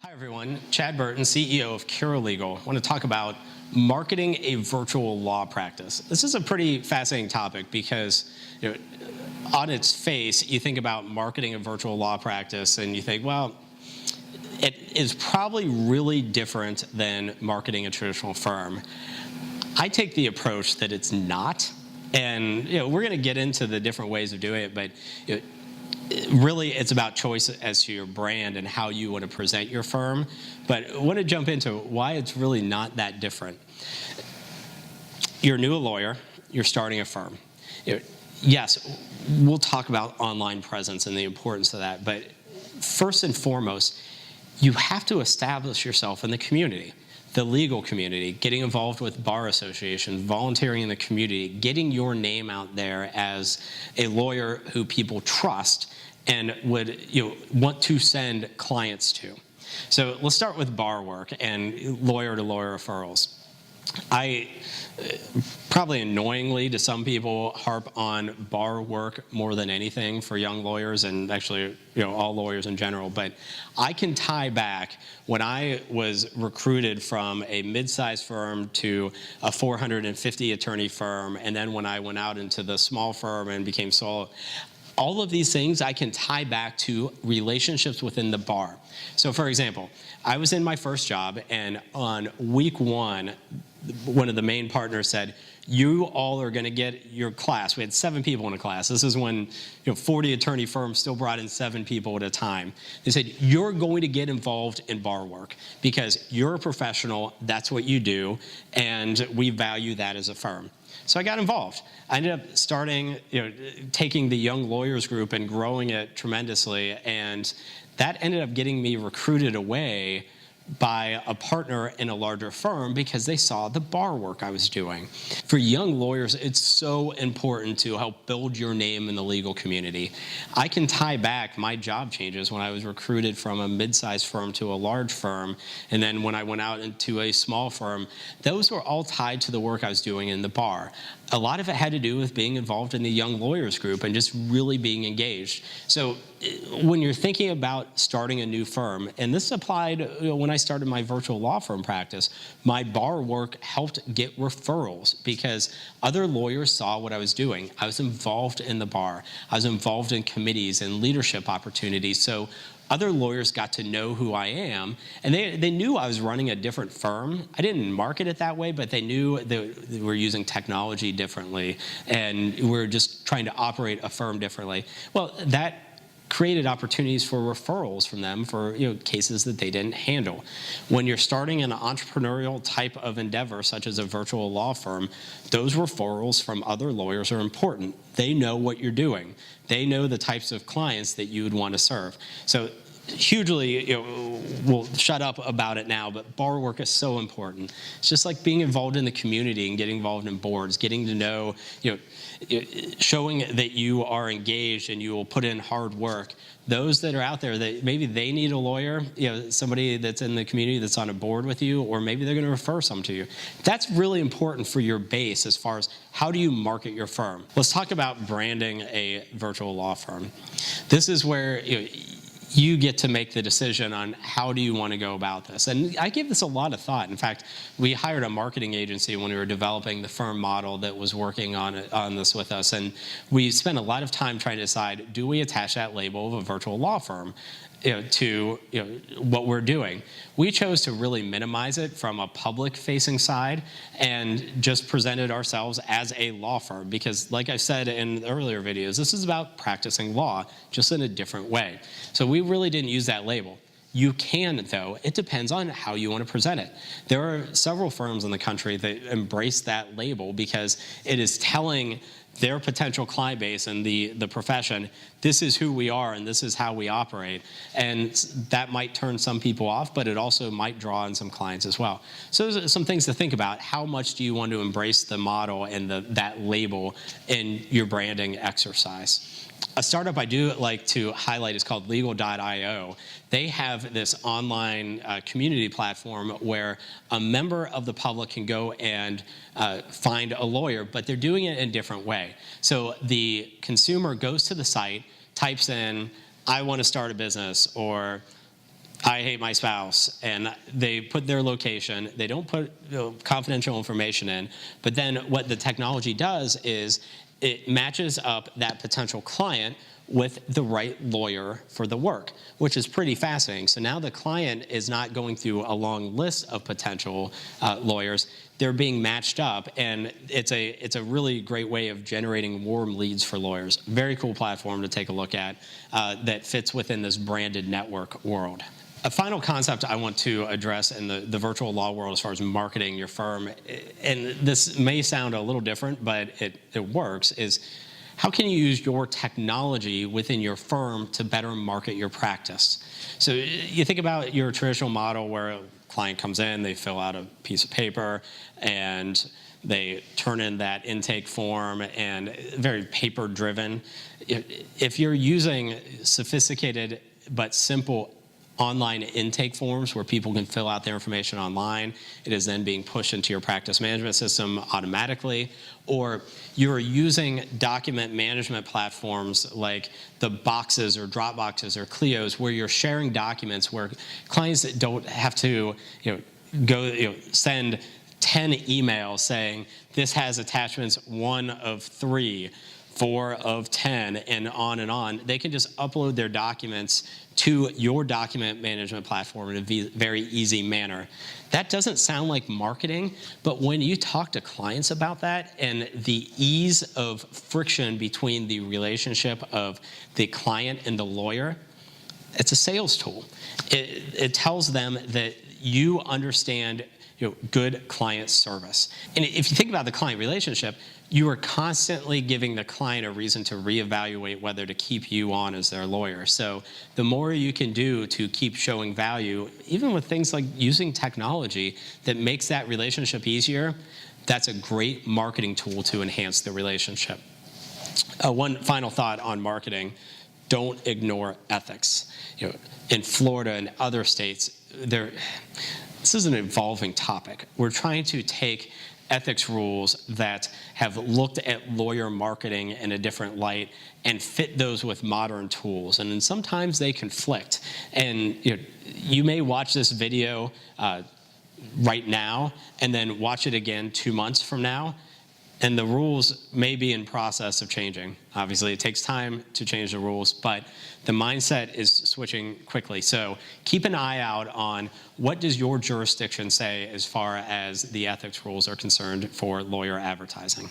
Hi everyone, Chad Burton, CEO of Cura Legal. I want to talk about marketing a virtual law practice. This is a pretty fascinating topic because on its face, you think about marketing a virtual law practice and you think, well, it is probably really different than marketing a traditional firm. I take the approach that it's not, and we're going to get into the different ways of doing it, but really, it's about choice as to your brand and how you want to present your firm. But I want to jump into why it's really not that different. You're a new lawyer. You're starting a firm. Yes, we'll talk about online presence and the importance of that. But first and foremost, you have to establish yourself in the community, the legal community, getting involved with bar associations, volunteering in the community, getting your name out there as a lawyer who people trust and would want to send clients to. So let's start with bar work and lawyer-to-lawyer referrals. I probably annoyingly to some people harp on bar work more than anything for young lawyers and actually all lawyers in general, but I can tie back when I was recruited from a mid-sized firm to a 450 attorney firm, and then when I went out into the small firm and became solo. All of these things I can tie back to relationships within the bar. So for example, I was in my first job, and on week one of the main partners said, you all are going to get your class. We had 7 people in a class. This is when 40 attorney firms still brought in 7 people at a time. They said, you're going to get involved in bar work because you're a professional, that's what you do, and we value that as a firm. So I got involved. I ended up starting, taking the young lawyers group and growing it tremendously, and that ended up getting me recruited away by a partner in a larger firm because they saw the bar work I was doing. For young lawyers, it's so important to help build your name in the legal community. I can tie back my job changes when I was recruited from a mid-sized firm to a large firm, and then when I went out into a small firm, those were all tied to the work I was doing in the bar. A lot of it had to do with being involved in the young lawyers group and just really being engaged. So when you're thinking about starting a new firm, and this applied when I started my virtual law firm practice, my bar work helped get referrals because other lawyers saw what I was doing. I was involved in the bar. I was involved in committees and leadership opportunities. So other lawyers got to know who I am, and they knew I was running a different firm. I didn't market it that way, but they knew that we were using technology differently, and we were just trying to operate a firm differently. Well, that created opportunities for referrals from them for cases that they didn't handle. When you're starting an entrepreneurial type of endeavor, such as a virtual law firm, those referrals from other lawyers are important. They know what you're doing. They know the types of clients that you would want to serve. So hugely, we'll shut up about it now, but bar work is so important. It's just like being involved in the community and getting involved in boards, getting to know, showing that you are engaged and you will put in hard work. Those that are out there that maybe they need a lawyer, somebody that's in the community that's on a board with you, or maybe they're going to refer some to you. That's really important for your base as far as how do you market your firm. Let's talk about branding a virtual law firm. This is where you get to make the decision on how do you want to go about this. And I give this a lot of thought. In fact, we hired a marketing agency when we were developing the firm model that was working on this with us. And we spent a lot of time trying to decide, do we attach that label of a virtual law firm to what we're doing? We chose to really minimize it from a public-facing side and just presented ourselves as a law firm because, like I said in earlier videos, this is about practicing law just in a different way. So we really didn't use that label. You can, though. It depends on how you want to present it. There are several firms in the country that embrace that label because it is telling their potential client base and the profession, this is who we are and this is how we operate. And that might turn some people off, but it also might draw in some clients as well. So those are some things to think about. How much do you want to embrace the model and that label in your branding exercise? A startup I do like to highlight is called legal.io. They have this online community platform where a member of the public can go and find a lawyer, but they're doing it in a different way. So the consumer goes to the site, types in, I want to start a business, or I hate my spouse, and they put their location. They don't put confidential information in, but then what the technology does is it matches up that potential client with the right lawyer for the work, which is pretty fascinating. So now the client is not going through a long list of potential lawyers. They're being matched up, and it's a really great way of generating warm leads for lawyers. Very cool platform to take a look at that fits within this branded network world. A final concept I want to address in the virtual law world as far as marketing your firm, and this may sound a little different, but it works, is how can you use your technology within your firm to better market your practice? So you think about your traditional model where a client comes in, they fill out a piece of paper, and they turn in that intake form, and very paper-driven. If you're using sophisticated but simple online intake forms where people can fill out their information online, it is then being pushed into your practice management system automatically, or you're using document management platforms like the Boxes or Dropboxes or Clios, where you're sharing documents where clients that don't have to send 10 emails saying this has attachments 1 of 3, 4 of 10, and on. They can just upload their documents to your document management platform in a very easy manner. That doesn't sound like marketing, but when you talk to clients about that and the ease of friction between the relationship of the client and the lawyer, it's a sales tool. It tells them that you understand good client service. And if you think about the client relationship, you are constantly giving the client a reason to reevaluate whether to keep you on as their lawyer. So the more you can do to keep showing value, even with things like using technology that makes that relationship easier, that's a great marketing tool to enhance the relationship. One final thought on marketing: don't ignore ethics. In Florida and other states, this is an evolving topic. We're trying to take ethics rules that have looked at lawyer marketing in a different light and fit those with modern tools. And then sometimes they conflict. And you may watch this video right now and then watch it again 2 months from now, and the rules may be in process of changing. Obviously, it takes time to change the rules, but the mindset is switching quickly. So keep an eye out on what does your jurisdiction say as far as the ethics rules are concerned for lawyer advertising.